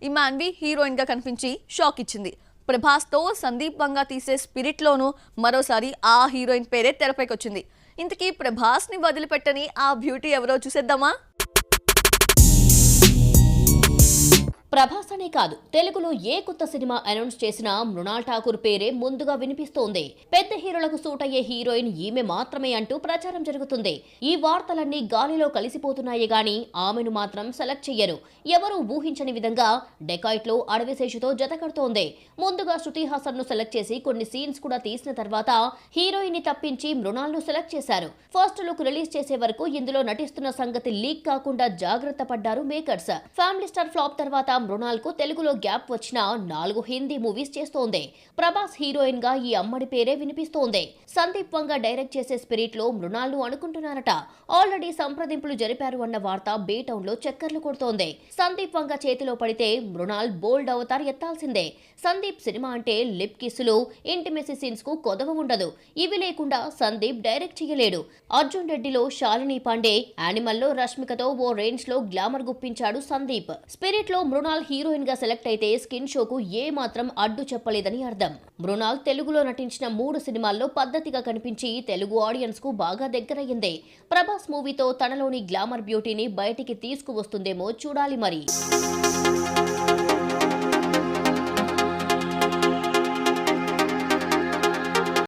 ఈ మాన్వి హీరోయిన్ గా కనిపించి షాక్ ఇచ్చింది. ప్రభాస్ తో సందీప్ వంగా తీసే స్పిరిట్ లోను మరోసారి ఆ హీరోయిన్ పేరే తెరపైకి వచ్చింది. ఇంతకీ ప్రభాస్ ని వదిలిపెట్టని ఆ బ్యూటీ ఎవరో చూసేద్దామా? ప్రభాస్ అనే కాదు, తెలుగులో ఏ కొత్త సినిమా అనౌన్స్ చేసినా మృణాల్ ఠాకూర్ పేరే ముందుగా వినిపిస్తోంది. పెద్ద హీరోలకు సూట్ అయ్యే హీరోయిన్ ఈమె మాత్రమే అంటూ ప్రచారం జరుగుతుంది. ఈ వార్తలన్నీ గాలిలో కలిసిపోతున్నాయి గానీ ఆమెను మాత్రం సెలెక్ట్ చెయ్యరు. ఎవరూ ఊహించని విధంగా డెకాయిట్ లో అడవిశేషుతో జతకడుతోంది. ముందుగా శృతి హాసన్ ను సెలెక్ట్ చేసి కొన్ని సీన్స్ కూడా తీసిన తర్వాత హీరోయిన్ ని తప్పించి మృణాల్ ను సెలెక్ట్ చేశారు. ఫస్ట్ లుక్ రిలీజ్ చేసే వరకు ఇందులో నటిస్తున్న సంగతి లీక్ కాకుండా జాగ్రత్త పడ్డారు మేకర్స్. ఫ్యామిలీ స్టార్ ఫ్లాప్ తర్వాత మృణాల్ కు తెలుగులో గ్యాప్ వచ్చిన 4 హిందీ మూవీస్ చేస్తోంది. ప్రభాస్ హీరోయిన్ గా ఈ అమ్మడి పేరే వినిపిస్తోంది. సందీప్ వంగా డైరెక్ట్ చేసే స్పిరిట్ లో మృణాల్ ను అనుకుంటున్నారట. ఆల్రెడీ సంప్రదింపులు జరిపారు అన్న వార్త బేటౌన్ లో చక్కర్లు కొడుతోంది. సందీప్ వంగా చేతిలో పడితే మృణాల్ బోల్డ్ అవతార్ ఎత్తాల్సిందే. సందీప్ సినిమా అంటే లిప్ కిస్సులు, ఇంటిమెసీ సీన్స్ కు కొదవ ఉండదు. ఇవి లేకుండా సందీప్ డైరెక్ట్ చేయలేడు. అర్జున్ రెడ్డిలో శాలిని పాండే, యానిమల్ లో రష్మికతో ఓ రేంజ్ లో గ్లామర్ గుప్పించాడు సందీప్. స్పిరిట్ లో మృణాల్ హీరోయిన్ గా సెలెక్ట్ అయితే స్కిన్ షోకు ఏ మాత్రం అడ్డు చెప్పలేదని అర్థం. మృణాల్ తెలుగులో నటించిన 3 సినిమాల్లో పద్ధతిగా కనిపించి తెలుగు ఆడియన్స్ కు బాగా దగ్గరయ్యింది. ప్రభాస్ మూవీతో తనలోని గ్లామర్ బ్యూటీని బయటికి తీసుకువస్తుందేమో చూడాలి మరి.